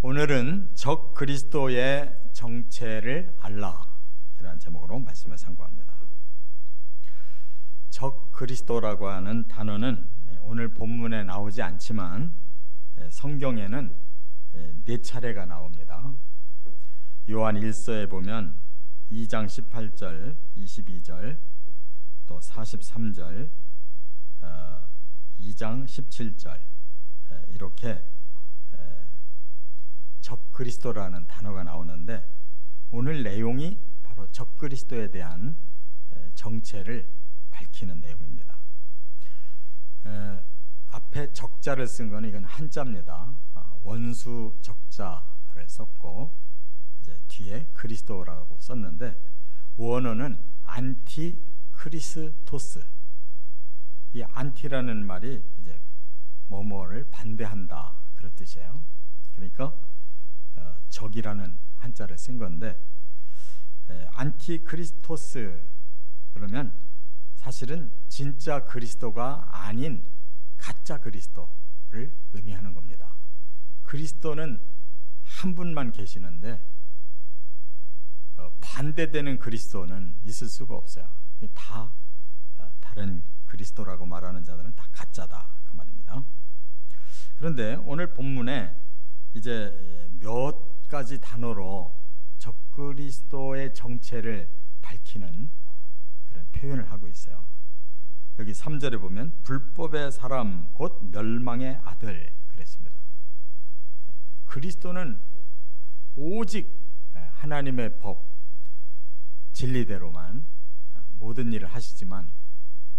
오늘은 적 그리스도의 정체를 알라 이라는 제목으로 말씀을 상고합니다. 적 그리스도라고 하는 단어는 오늘 본문에 나오지 않지만 성경에는 4차례가 나옵니다. 요한 1서에 보면 2장 18절, 22절, 또 43절, 2장 17절 이렇게 적 그리스도라는 단어가 나오는데 오늘 내용이 바로 적 그리스도에 대한 정체를 밝히는 내용입니다. 앞에 적자를 쓴 거는 이건 한자입니다. 원수 적자를 썼고 이제 뒤에 그리스도라고 썼는데 원어는 안티 크리스토스. 이 안티라는 말이 이제 뭐뭐를 반대한다 그런 뜻이에요. 그러니까 적이라는 한자를 쓴 건데 안티 크리스토스 그러면 사실은 진짜 그리스도가 아닌 가짜 그리스도를 의미하는 겁니다. 그리스도는 한 분만 계시는데 반대되는 그리스도는 있을 수가 없어요. 다 다른 그리스도라고 말하는 자들은 다 가짜다 그 말입니다. 그런데 오늘 본문에 이제 몇 가지 단어로 적그리스도의 정체를 밝히는 그런 표현을 하고 있어요. 여기 3절에 보면 불법의 사람 곧 멸망의 아들 그랬습니다. 그리스도는 오직 하나님의 법 진리대로만 모든 일을 하시지만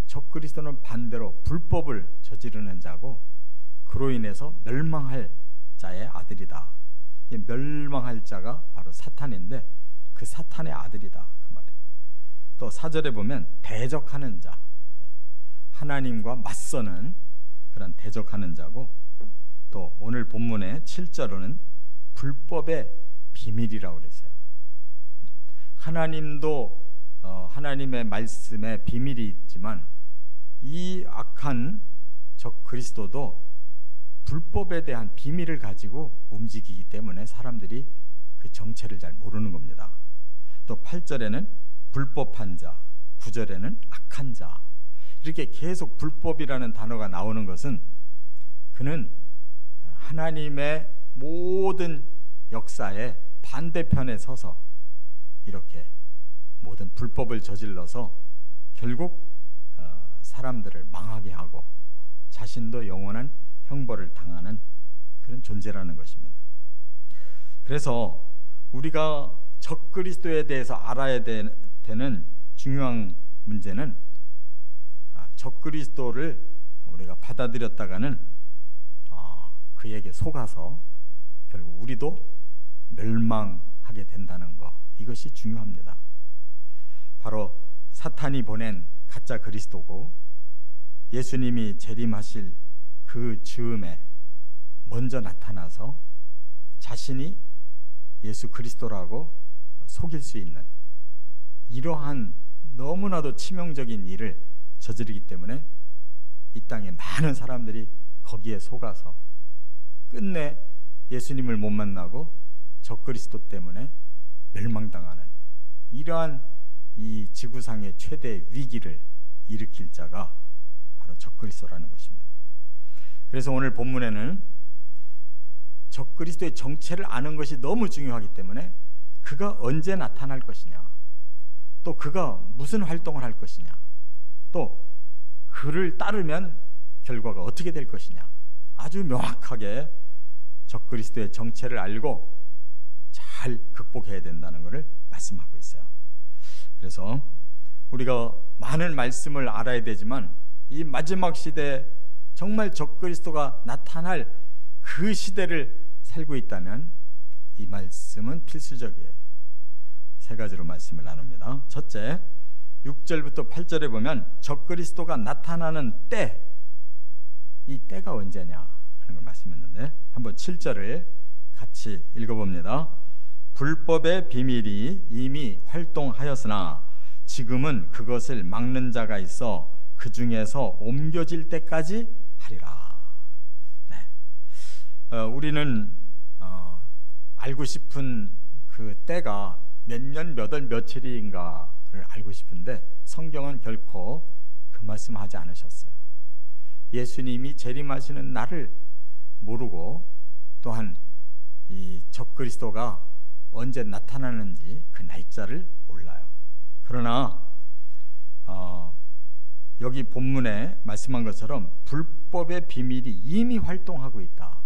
적그리스도는 반대로 불법을 저지르는 자고 그로 인해서 멸망할 자의 아들이다. 멸망할 자가 바로 사탄인데 그 사탄의 아들이다 그 말이에요. 또 4절에 보면 대적하는 자, 하나님과 맞서는 그런 대적하는 자고 또 오늘 본문의 7절로는 불법의 비밀이라고 그랬어요. 하나님도 하나님의 말씀에 비밀이 있지만 이 악한 적 그리스도도 불법에 대한 비밀을 가지고 움직이기 때문에 사람들이 그 정체를 잘 모르는 겁니다. 또 8절에는 불법한 자, 9절에는 악한 자 이렇게 계속 불법이라는 단어가 나오는 것은 그는 하나님의 모든 역사의 반대편에 서서 이렇게 모든 불법을 저질러서 결국 사람들을 망하게 하고 자신도 영원한 형벌을 당하는 그런 존재라는 것입니다. 그래서 우리가 적그리스도에 대해서 알아야 되는 중요한 문제는 적그리스도를 우리가 받아들였다가는 그에게 속아서 결국 우리도 멸망하게 된다는 것, 이것이 중요합니다. 바로 사탄이 보낸 가짜 그리스도고 예수님이 재림하실 그 즈음에 먼저 나타나서 자신이 예수 그리스도라고 속일 수 있는 이러한 너무나도 치명적인 일을 저지르기 때문에 이 땅에 많은 사람들이 거기에 속아서 끝내 예수님을 못 만나고 적그리스도 때문에 멸망당하는 이러한 이 지구상의 최대 위기를 일으킬 자가 바로 적그리스도라는 것입니다. 그래서 오늘 본문에는 적그리스도의 정체를 아는 것이 너무 중요하기 때문에 그가 언제 나타날 것이냐, 또 그가 무슨 활동을 할 것이냐, 또 그를 따르면 결과가 어떻게 될 것이냐, 아주 명확하게 적그리스도의 정체를 알고 잘 극복해야 된다는 것을 말씀하고 있어요. 그래서 우리가 많은 말씀을 알아야 되지만 이 마지막 시대에 정말 적그리스도가 나타날 그 시대를 살고 있다면 이 말씀은 필수적이에요. 3가지로 말씀을 나눕니다. 첫째, 6절부터 8절에 보면 적그리스도가 나타나는 때, 이 때가 언제냐 하는 걸 말씀했는데 한번 7절을 같이 읽어봅니다. 불법의 비밀이 이미 활동하였으나 지금은 그것을 막는 자가 있어 그 중에서 옮겨질 때까지 하리라. 네. 우리는 알고 싶은 그 때가 몇 년, 몇 월, 며칠인가를 알고 싶은데 성경은 결코 그 말씀하지 않으셨어요. 예수님이 재림하시는 날을 모르고 또한 이 적그리스도가 언제 나타나는지 그 날짜를 몰라요. 그러나 여기 본문에 말씀한 것처럼 불법의 비밀이 이미 활동하고 있다.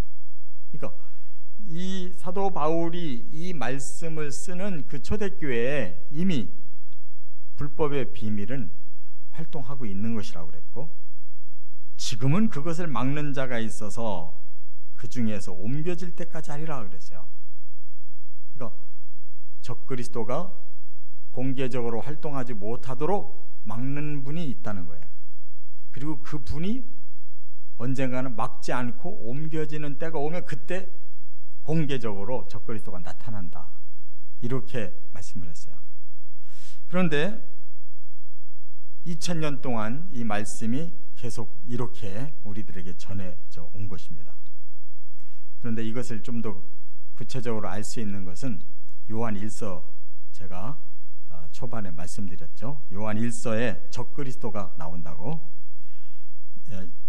그러니까 이 사도 바울이 이 말씀을 쓰는 그 초대교회에 이미 불법의 비밀은 활동하고 있는 것이라고 그랬고, 지금은 그것을 막는 자가 있어서 그 중에서 옮겨질 때까지 하리라 그랬어요. 그러니까 적그리스도가 공개적으로 활동하지 못하도록 막는 분이 있다는 거예요. 그리고 그 분이 언젠가는 막지 않고 옮겨지는 때가 오면 그때 공개적으로 적그리스도가 나타난다, 이렇게 말씀을 했어요. 그런데 2000년 동안 이 말씀이 계속 이렇게 우리들에게 전해져 온 것입니다. 그런데 이것을 좀 더 구체적으로 알 수 있는 것은 요한 1서, 제가 초반에 말씀드렸죠. 요한 1서에 적그리스도가 나온다고.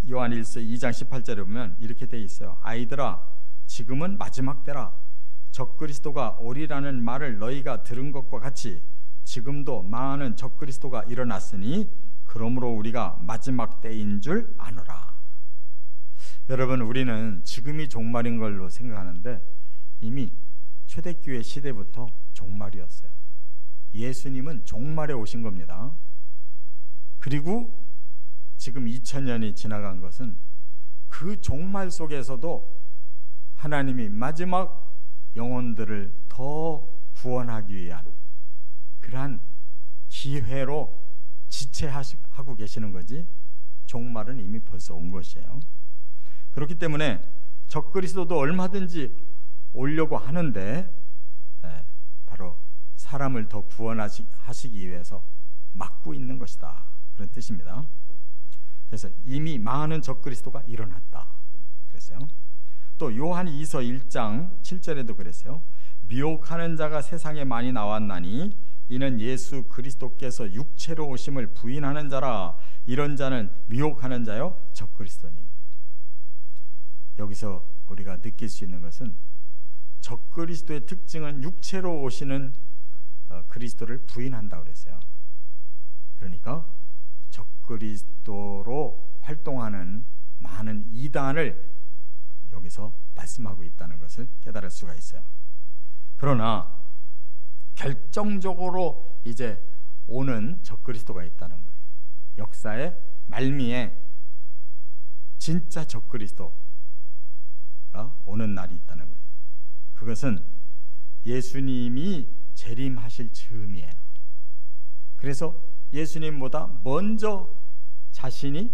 요한 1서 2장 18절에 보면 이렇게 되어 있어요. 아이들아, 지금은 마지막 때라. 적그리스도가 오리라는 말을 너희가 들은 것과 같이 지금도 많은 적그리스도가 일어났으니 그러므로 우리가 마지막 때인 줄 아노라. 여러분, 우리는 지금이 종말인 걸로 생각하는데 이미 초대교회 시대부터 종말이었어요. 예수님은 종말에 오신 겁니다. 그리고 지금 2000년이 지나간 것은 그 종말 속에서도 하나님이 마지막 영혼들을 더 구원하기 위한 그러한 기회로 지체하고 계시는 거지, 종말은 이미 벌써 온 것이에요. 그렇기 때문에 적그리스도도 얼마든지 오려고 하는데 바로 사람을 더 구원하시기 위해서 막고 있는 것이다, 그런 뜻입니다. 그래서 이미 많은 적그리스도가 일어났다 그랬어요. 또 요한 2서 1장 7절에도 그랬어요. 미혹하는 자가 세상에 많이 나왔나니 이는 예수 그리스도께서 육체로 오심을 부인하는 자라. 이런 자는 미혹하는 자요 적그리스도니. 여기서 우리가 느낄 수 있는 것은 적그리스도의 특징은 육체로 오시는 그리스도를 부인한다고 그랬어요. 그러니까 적그리스도로 활동하는 많은 이단을 여기서 말씀하고 있다는 것을 깨달을 수가 있어요. 그러나 결정적으로 이제 오는 적그리스도가 있다는 거예요. 역사의 말미에 진짜 적그리스도가 오는 날이 있다는 거예요. 그것은 예수님이 재림하실 즈음이에요. 그래서 예수님보다 먼저 자신이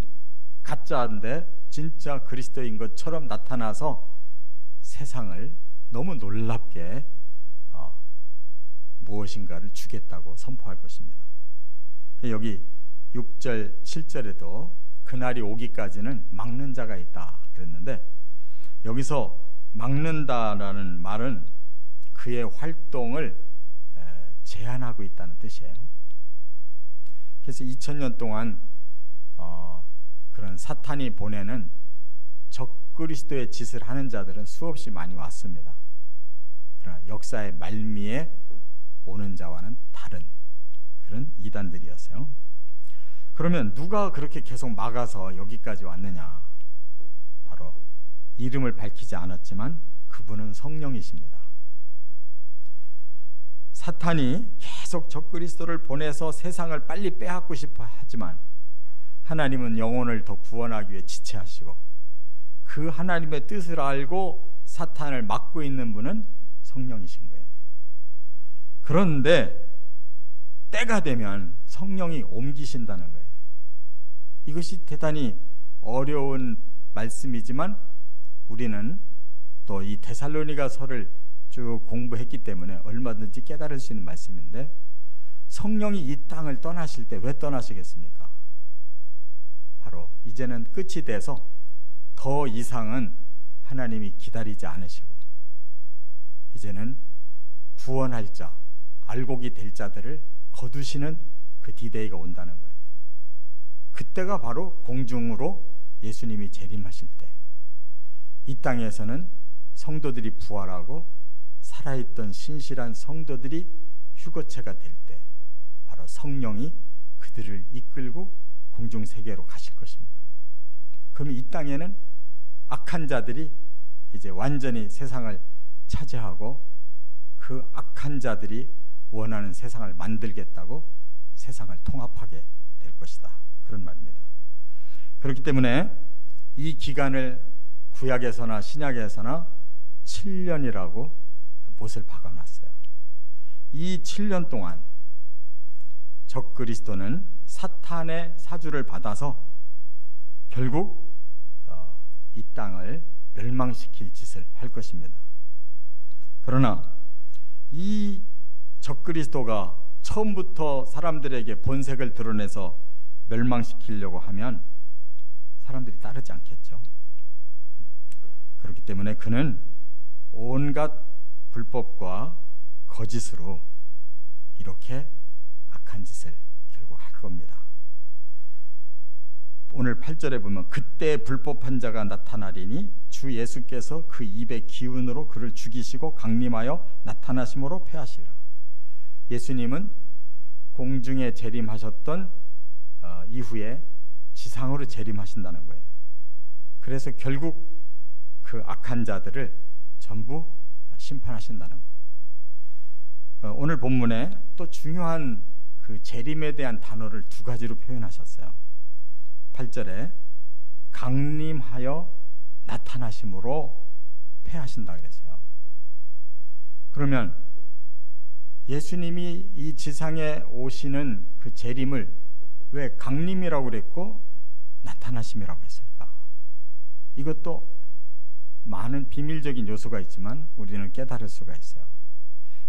가짜인데 진짜 그리스도인 것처럼 나타나서 세상을 너무 놀랍게 무엇인가를 주겠다고 선포할 것입니다. 여기 6절 7절에도 그날이 오기까지는 막는 자가 있다 그랬는데, 여기서 막는다라는 말은 그의 활동을 제한하고 있다는 뜻이에요. 그래서 2000년 동안 그런 사탄이 보내는 적그리스도의 짓을 하는 자들은 수없이 많이 왔습니다. 그러나 역사의 말미에 오는 자와는 다른 그런 이단들이었어요. 그러면 누가 그렇게 계속 막아서 여기까지 왔느냐? 바로 이름을 밝히지 않았지만 그분은 성령이십니다. 사탄이 계속 적그리스도를 보내서 세상을 빨리 빼앗고 싶어 하지만 하나님은 영혼을 더 구원하기 위해 지체하시고, 그 하나님의 뜻을 알고 사탄을 막고 있는 분은 성령이신 거예요. 그런데 때가 되면 성령이 옮기신다는 거예요. 이것이 대단히 어려운 말씀이지만 우리는 또 이 데살로니가서를 쭉 공부했기 때문에 얼마든지 깨달을 수 있는 말씀인데, 성령이 이 땅을 떠나실 때 왜 떠나시겠습니까? 바로 이제는 끝이 돼서 더 이상은 하나님이 기다리지 않으시고 이제는 구원할 자, 알곡이 될 자들을 거두시는 그 디데이가 온다는 거예요. 그때가 바로 공중으로 예수님이 재림하실 때, 이 땅에서는 성도들이 부활하고 살아있던 신실한 성도들이 휴거체가 될 때, 바로 성령이 그들을 이끌고 공중 세계로 가실 것입니다. 그럼 이 땅에는 악한 자들이 이제 완전히 세상을 차지하고 그 악한 자들이 원하는 세상을 만들겠다고 세상을 통합하게 될 것이다, 그런 말입니다. 그렇기 때문에 이 기간을 구약에서나 신약에서나 7년이라고 못을 박아놨어요. 이 7년 동안 적그리스도는 사탄의 사주를 받아서 결국 이 땅을 멸망시킬 짓을 할 것입니다. 그러나 이 적그리스도가 처음부터 사람들에게 본색을 드러내서 멸망시키려고 하면 사람들이 따르지 않겠죠. 그렇기 때문에 그는 온갖 불법과 거짓으로 이렇게 악한 짓을 결국 할 겁니다. 오늘 8절에 보면 그때 불법한 자가 나타나리니 주 예수께서 그 입의 기운으로 그를 죽이시고 강림하여 나타나심으로 패하시리라. 예수님은 공중에 재림하셨던 이후에 지상으로 재림하신다는 거예요. 그래서 결국 그 악한 자들을 전부 심판하신다는 거. 오늘 본문에 또 중요한 그 재림에 대한 단어를 두 가지로 표현하셨어요. 8절에 강림하여 나타나심으로 패하신다 그랬어요. 그러면 예수님이 이 지상에 오시는 그 재림을 왜 강림이라고 그랬고 나타나심이라고 했을까? 이것도 많은 비밀적인 요소가 있지만 우리는 깨달을 수가 있어요.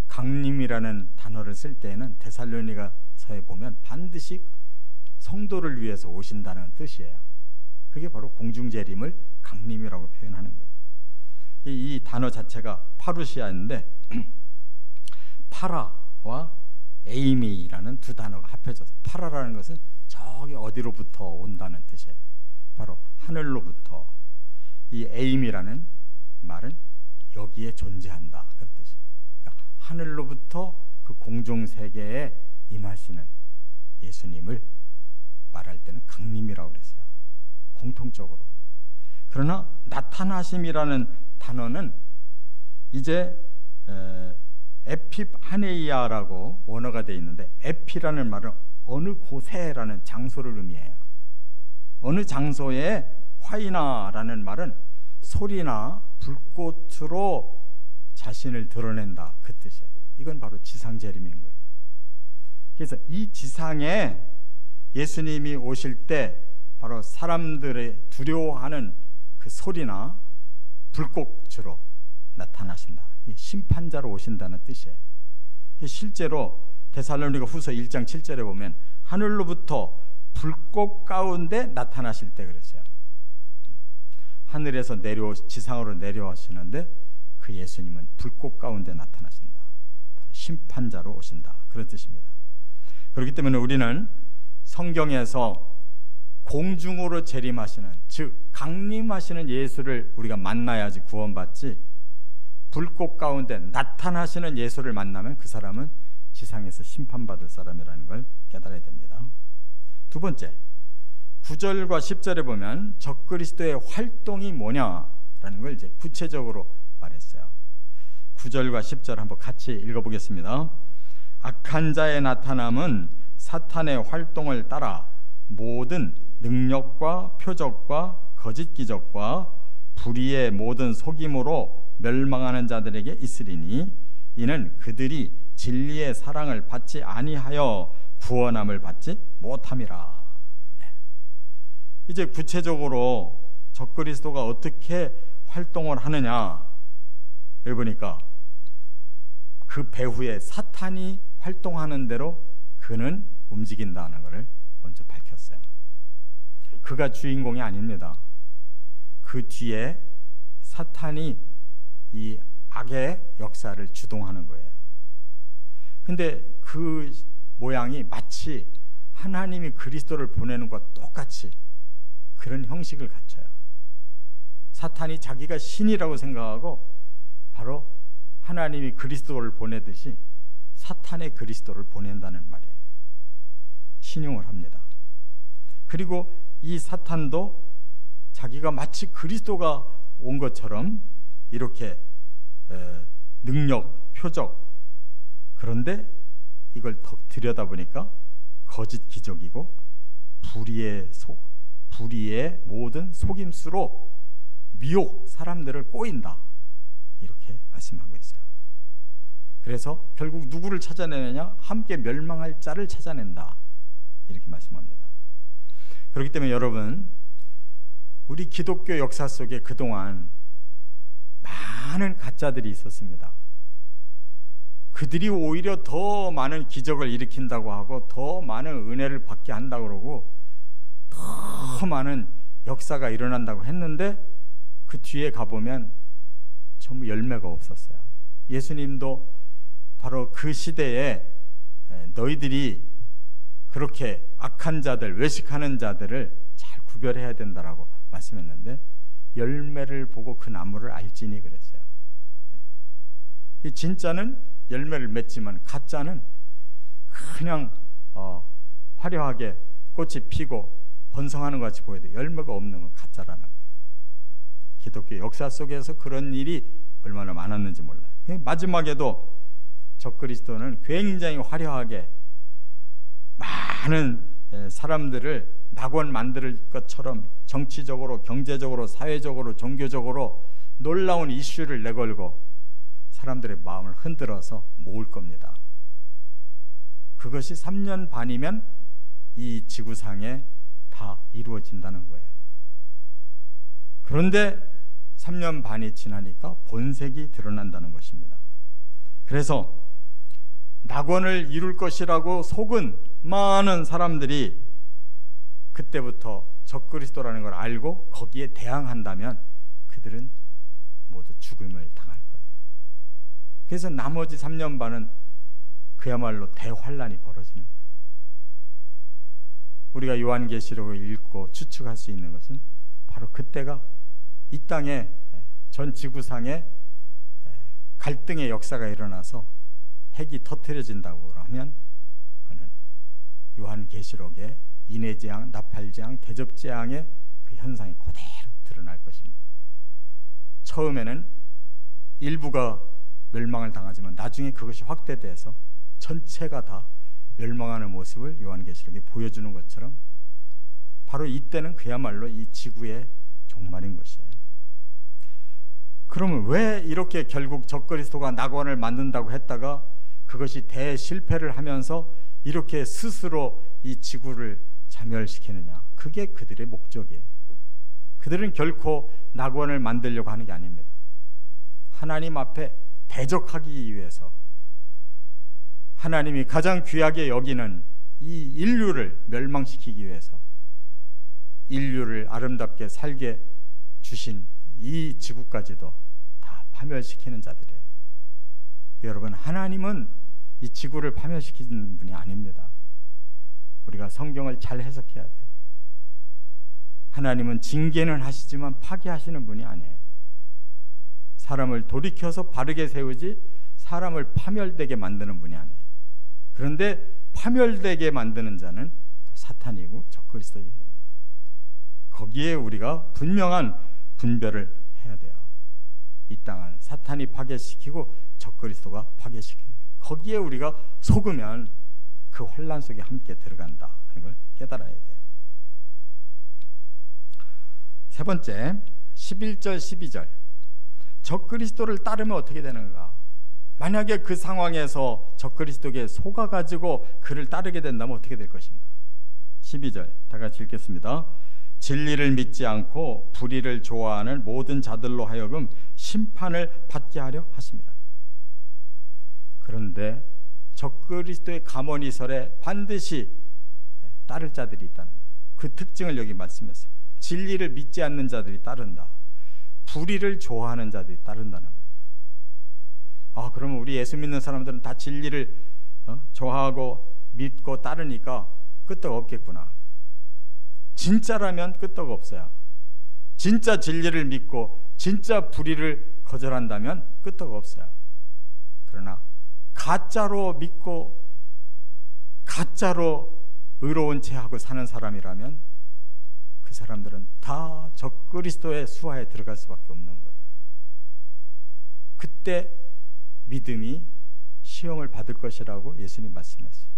강림이라는 단어를 쓸 때에는 데살로니가서에 보면 반드시 성도를 위해서 오신다는 뜻이에요. 그게 바로 공중재림을 강림이라고 표현하는 거예요. 이 단어 자체가 파루시아인데 파라와 에이미라는 두 단어가 합해져서, 파라라는 것은 저기 어디로부터 온다는 뜻이에요. 바로 하늘로부터. 이 에이미라는 말은 여기에 존재한다, 그런 뜻이에요. 그러니까 하늘로부터 그 공중세계에 임하시는 예수님을 말할 때는 강림이라고 그랬어요, 공통적으로. 그러나 나타나심이라는 단어는 이제 에피파네이아라고 원어가 되어 있는데, 에피라는 말은 어느 곳에라는 장소를 의미해요. 어느 장소에, 화이나라는 말은 소리나 불꽃으로 자신을 드러낸다, 그 뜻이에요. 이건 바로 지상재림인 거예요. 그래서 이 지상에 예수님이 오실 때 바로 사람들의 두려워하는 그 소리나 불꽃으로 나타나신다. 심판자로 오신다는 뜻이에요. 실제로 데살로니가 후서 1장 7절에 보면 하늘로부터 불꽃 가운데 나타나실 때 그랬어요. 하늘에서 지상으로 내려오시는데 그 예수님은 불꽃 가운데 나타나신다. 바로 심판자로 오신다, 그런 뜻입니다. 그렇기 때문에 우리는 성경에서 공중으로 재림하시는, 즉 강림하시는 예수를 우리가 만나야지 구원받지, 불꽃 가운데 나타나시는 예수를 만나면 그 사람은 지상에서 심판받을 사람이라는 걸 깨달아야 됩니다. 두 번째, 9절과 10절에 보면 적그리스도의 활동이 뭐냐라는 걸 이제 구체적으로 말했어요. 9절과 10절 한번 같이 읽어보겠습니다. 악한 자의 나타남은 사탄의 활동을 따라 모든 능력과 표적과 거짓 기적과 불의의 모든 속임으로 멸망하는 자들에게 있으리니 이는 그들이 진리의 사랑을 받지 아니하여 구원함을 받지 못함이라. 이제 구체적으로 적그리스도가 어떻게 활동을 하느냐, 여기 보니까 그 배후에 사탄이 활동하는 대로 그는 움직인다는 것을 먼저 밝혔어요. 그가 주인공이 아닙니다. 그 뒤에 사탄이 이 악의 역사를 주동하는 거예요. 근데 그 모양이 마치 하나님이 그리스도를 보내는 것과 똑같이 그런 형식을 갖춰요. 사탄이 자기가 신이라고 생각하고 바로 하나님이 그리스도를 보내듯이 사탄의 그리스도를 보낸다는 말이에요. 신용을 합니다. 그리고 이 사탄도 자기가 마치 그리스도가 온 것처럼 이렇게 능력, 표적, 그런데 이걸 더 들여다보니까 거짓 기적이고 불의의 모든 속임수로 미혹, 사람들을 꼬인다, 이렇게 말씀하고 있어요. 그래서 결국 누구를 찾아내느냐? 함께 멸망할 자를 찾아낸다, 이렇게 말씀합니다. 그렇기 때문에 여러분, 우리 기독교 역사 속에 그동안 많은 가짜들이 있었습니다. 그들이 오히려 더 많은 기적을 일으킨다고 하고 더 많은 은혜를 받게 한다고 그러고 더 많은 역사가 일어난다고 했는데 그 뒤에 가보면 전부 열매가 없었어요. 예수님도 바로 그 시대에 너희들이 그렇게 악한 자들, 외식하는 자들을 잘 구별해야 된다라고 말씀했는데 열매를 보고 그 나무를 알지니 그랬어요. 진짜는 열매를 맺지만 가짜는 그냥 화려하게 꽃이 피고 번성하는 것 같이 보여도 열매가 없는 건 가짜라는 거예요. 기독교 역사 속에서 그런 일이 얼마나 많았는지 몰라요. 마지막에도 적그리스도는 굉장히 화려하게 많은 사람들을 낙원 만들 것처럼 정치적으로, 경제적으로, 사회적으로, 종교적으로 놀라운 이슈를 내걸고 사람들의 마음을 흔들어서 모을 겁니다. 그것이 3년 반이면 이 지구상에 다 이루어진다는 거예요. 그런데 3년 반이 지나니까 본색이 드러난다는 것입니다. 그래서 낙원을 이룰 것이라고 속은 많은 사람들이 그때부터 적그리스도라는 걸 알고 거기에 대항한다면 그들은 모두 죽음을 당할 거예요. 그래서 나머지 3년 반은 그야말로 대환란이 벌어지는 거예요. 우리가 요한계시록을 읽고 추측할 수 있는 것은 바로 그때가 이 땅에, 전 지구상에 갈등의 역사가 일어나서 핵이 터뜨려진다고 하면 그는 요한계시록의 인해재앙, 나팔재앙, 대접재앙의 그 현상이 그대로 드러날 것입니다. 처음에는 일부가 멸망을 당하지만 나중에 그것이 확대돼서 전체가 다 멸망하는 모습을 요한계시록이 보여주는 것처럼 바로 이때는 그야말로 이 지구의 종말인 것이에요. 그러면 왜 이렇게 결국 적그리스도가 낙원을 만든다고 했다가 그것이 대실패를 하면서 이렇게 스스로 이 지구를 자멸시키느냐? 그게 그들의 목적이에요. 그들은 결코 낙원을 만들려고 하는 게 아닙니다. 하나님 앞에 대적하기 위해서, 하나님이 가장 귀하게 여기는 이 인류를 멸망시키기 위해서 인류를 아름답게 살게 주신 이 지구까지도 다 파멸시키는 자들이에요. 여러분, 하나님은 이 지구를 파멸시키는 분이 아닙니다. 우리가 성경을 잘 해석해야 돼요. 하나님은 징계는 하시지만 파괴하시는 분이 아니에요. 사람을 돌이켜서 바르게 세우지 사람을 파멸되게 만드는 분이 아니에요. 그런데 파멸되게 만드는 자는 사탄이고 적그리스도인 겁니다. 거기에 우리가 분명한 분별을 해야 돼요. 이 땅은 사탄이 파괴시키고 적그리스도가 파괴시키는 거예요. 거기에 우리가 속으면 그 혼란 속에 함께 들어간다 하는 걸 깨달아야 돼요. 세 번째, 11절 12절. 적그리스도를 따르면 어떻게 되는가? 만약에 그 상황에서 적그리스도에게 속아가지고 그를 따르게 된다면 어떻게 될 것인가? 12절 다 같이 읽겠습니다. 진리를 믿지 않고 불의를 좋아하는 모든 자들로 하여금 심판을 받게 하려 하십니다. 그런데 적그리스도의 감언이설에 반드시 따를 자들이 있다는 거예요. 그 특징을 여기 말씀했어요. 진리를 믿지 않는 자들이 따른다. 불의를 좋아하는 자들이 따른다는 거예요. 그러면 우리 예수 믿는 사람들은 다 진리를 좋아하고 믿고 따르니까 끄떡 없겠구나. 진짜라면 끄떡 없어요. 진짜 진리를 믿고 진짜 불의를 거절한다면 끄떡 없어요. 그러나 가짜로 믿고 가짜로 의로운 체하고 사는 사람이라면 그 사람들은 다 적그리스도의 수하에 들어갈 수밖에 없는 거예요. 그때 믿음이 시험을 받을 것이라고 예수님 말씀했어요.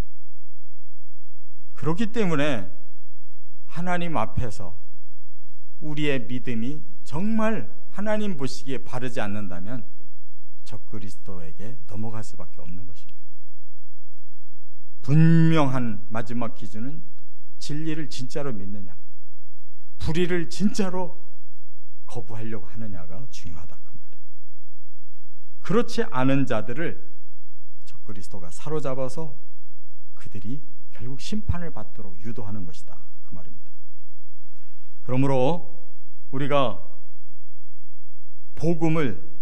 그렇기 때문에 하나님 앞에서 우리의 믿음이 정말 하나님 보시기에 바르지 않는다면 적그리스도에게 넘어갈 수밖에 없는 것입니다. 분명한 마지막 기준은 진리를 진짜로 믿느냐, 불의를 진짜로 거부하려고 하느냐가 중요하다 그 말이에요. 그렇지 않은 자들을 적그리스도가 사로잡아서 그들이 결국 심판을 받도록 유도하는 것이다 그 말입니다. 그러므로 우리가 복음을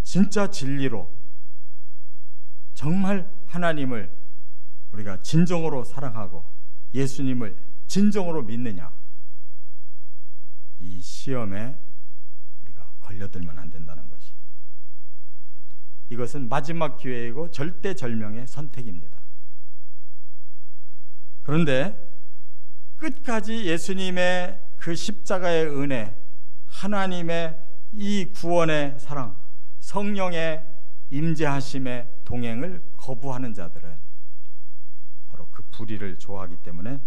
진짜 진리로 정말 하나님을 우리가 진정으로 사랑하고 예수님을 진정으로 믿느냐, 이 시험에 우리가 걸려들면 안 된다는 것이, 이것은 마지막 기회이고 절대절명의 선택입니다. 그런데 끝까지 예수님의 그 십자가의 은혜, 하나님의 이 구원의 사랑, 성령의 임재하심의 동행을 거부하는 자들은 바로 그 불의를 좋아하기 때문에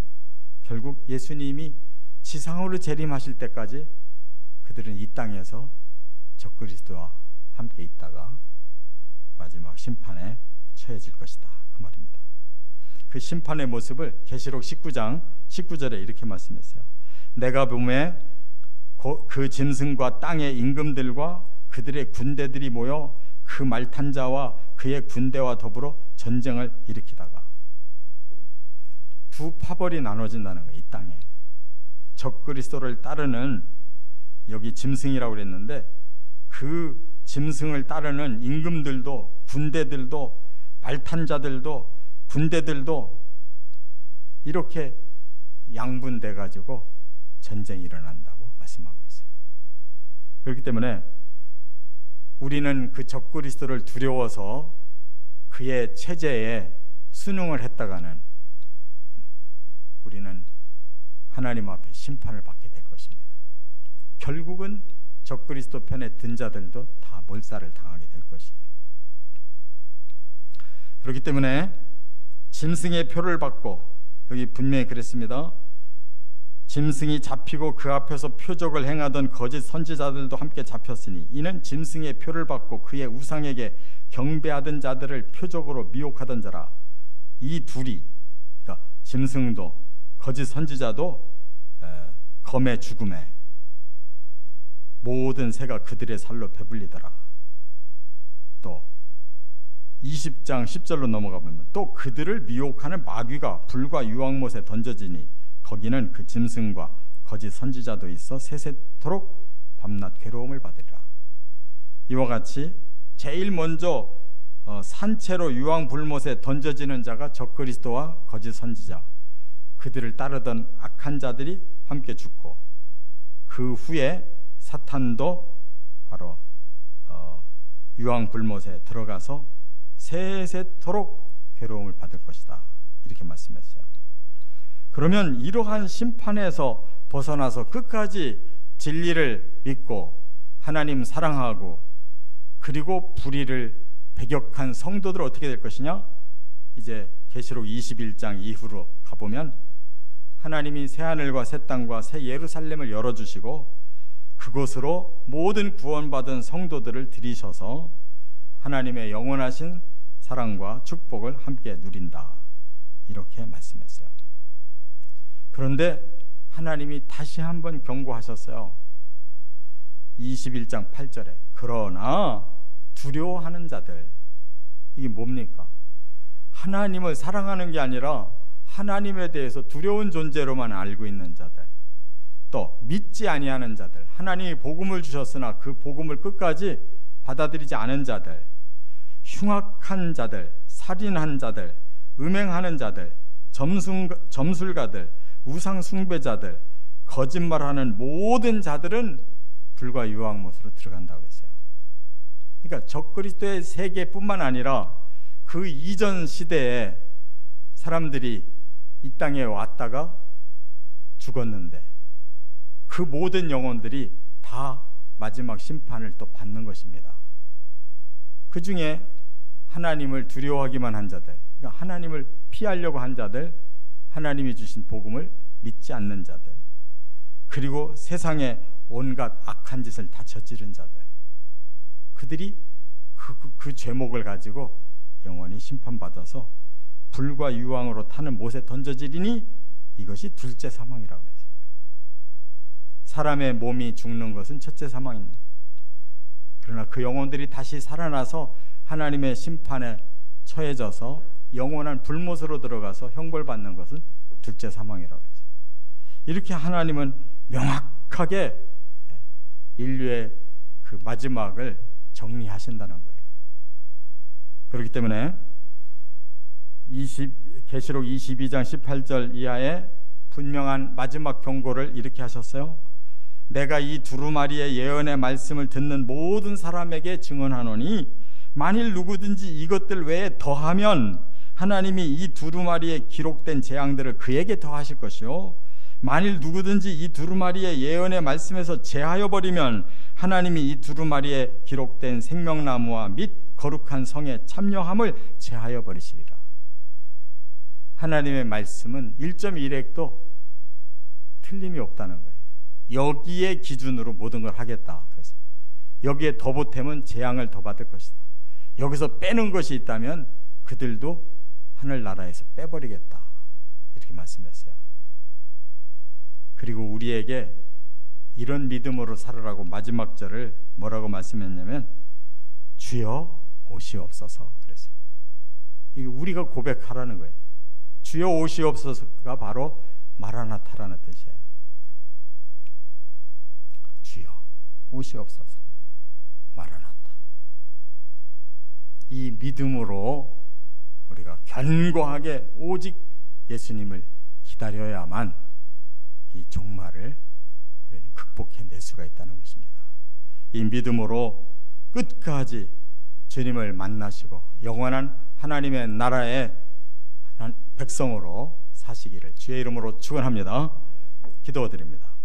결국 예수님이 지상으로 재림하실 때까지 그들은 이 땅에서 적그리스도와 함께 있다가 마지막 심판에 처해질 것이다 그 말입니다. 그 심판의 모습을 계시록 19장 19절에 이렇게 말씀했어요. 내가 보매 그 짐승과 땅의 임금들과 그들의 군대들이 모여 그 말탄 자와 그의 군대와 더불어 전쟁을 일으키다가, 두 파벌이 나눠진다는 거예요. 이 땅에 적그리스도를 따르는, 여기 짐승이라고 그랬는데 그 짐승을 따르는 임금들도 군대들도 말탄 자들도 군대들도 이렇게 양분돼 가지고 전쟁이 일어난다고 말씀하고 있어요. 그렇기 때문에 우리는 그 적그리스도를 두려워서 그의 체제에 순응을 했다가는 우리는 하나님 앞에 심판을 받게 될 것입니다. 결국은 적그리스도 편에 든 자들도 다 몰살을 당하게 될 것이에요. 그렇기 때문에 짐승의 표를 받고, 여기 분명히 그랬습니다. 짐승이 잡히고 그 앞에서 표적을 행하던 거짓 선지자들도 함께 잡혔으니 이는 짐승의 표를 받고 그의 우상에게 경배하던 자들을 표적으로 미혹하던 자라. 이 둘이, 그러니까 짐승도 거짓 선지자도 검의 죽음에 모든 새가 그들의 살로 배불리더라. 또 20장 10절로 넘어가 보면 또 그들을 미혹하는 마귀가 불과 유황못에 던져지니 거기는 그 짐승과 거짓 선지자도 있어 세세토록 밤낮 괴로움을 받으리라. 이와 같이 제일 먼저 산채로 유황불못에 던져지는 자가 적그리스도와 거짓 선지자, 그들을 따르던 악한 자들이 함께 죽고, 그 후에 사탄도 바로 유황불못에 들어가서 세세토록 괴로움을 받을 것이다, 이렇게 말씀했어요. 그러면 이러한 심판에서 벗어나서 끝까지 진리를 믿고 하나님 사랑하고 그리고 불의를 배격한 성도들 어떻게 될 것이냐? 이제 계시록 21장 이후로 가보면 하나님이 새하늘과 새 땅과 새 예루살렘을 열어주시고 그곳으로 모든 구원받은 성도들을 들이셔서 하나님의 영원하신 사랑과 축복을 함께 누린다, 이렇게 말씀했어요. 그런데 하나님이 다시 한번 경고하셨어요. 21장 8절에 그러나 두려워하는 자들, 이게 뭡니까? 하나님을 사랑하는 게 아니라 하나님에 대해서 두려운 존재로만 알고 있는 자들, 또 믿지 아니하는 자들, 하나님이 복음을 주셨으나 그 복음을 끝까지 받아들이지 않은 자들, 흉악한 자들, 살인한 자들, 음행하는 자들, 점술가들, 우상 숭배자들, 거짓말하는 모든 자들은 불과 유황못으로 들어간다고 그랬어요. 그러니까 적그리스도의 세계뿐만 아니라 그 이전 시대에 사람들이 이 땅에 왔다가 죽었는데 그 모든 영혼들이 다 마지막 심판을 또 받는 것입니다. 그 중에 하나님을 두려워하기만 한 자들, 그러니까 하나님을 피하려고 한 자들, 하나님이 주신 복음을 믿지 않는 자들, 그리고 세상에 온갖 악한 짓을 다 저지른 자들, 그들이 그 죄목을 가지고 영원히 심판받아서 불과 유황으로 타는 못에 던져지리니 이것이 둘째 사망이라고 그랬어요. 사람의 몸이 죽는 것은 첫째 사망입니다. 그러나 그 영혼들이 다시 살아나서 하나님의 심판에 처해져서 영원한 불못으로 들어가서 형벌받는 것은 둘째 사망이라고 했어요. 이렇게 하나님은 명확하게 인류의 그 마지막을 정리하신다는 거예요. 그렇기 때문에 계시록 22장 18절 이하에 분명한 마지막 경고를 이렇게 하셨어요. 내가 이 두루마리의 예언의 말씀을 듣는 모든 사람에게 증언하노니 만일 누구든지 이것들 외에 더하면 하나님이 이 두루마리에 기록된 재앙들을 그에게 더하실 것이요, 만일 누구든지 이 두루마리의 예언의 말씀에서 제하여 버리면 하나님이 이 두루마리에 기록된 생명나무와 및 거룩한 성에 참여함을 제하여 버리시리라. 하나님의 말씀은 1.1핵도 틀림이 없다는 거예요. 여기에 기준으로 모든 걸 하겠다. 그래서 여기에 더 보태면 재앙을 더 받을 것이다. 여기서 빼는 것이 있다면 그들도 하늘나라에서 빼버리겠다. 이렇게 말씀했어요. 그리고 우리에게 이런 믿음으로 살아라고 마지막 절을 뭐라고 말씀했냐면 주여 오시옵소서 그랬어요. 이게 우리가 고백하라는 거예요. 주여 오시옵소서가 바로 마라나타라는 뜻이에요. 주여 오시옵소서 마라나타. 이 믿음으로 우리가 견고하게 오직 예수님을 기다려야만 이 종말을 우리는 극복해낼 수가 있다는 것입니다. 이 믿음으로 끝까지 주님을 만나시고 영원한 하나님의 나라의 백성으로 사시기를 주의 이름으로 축원합니다. 기도드립니다.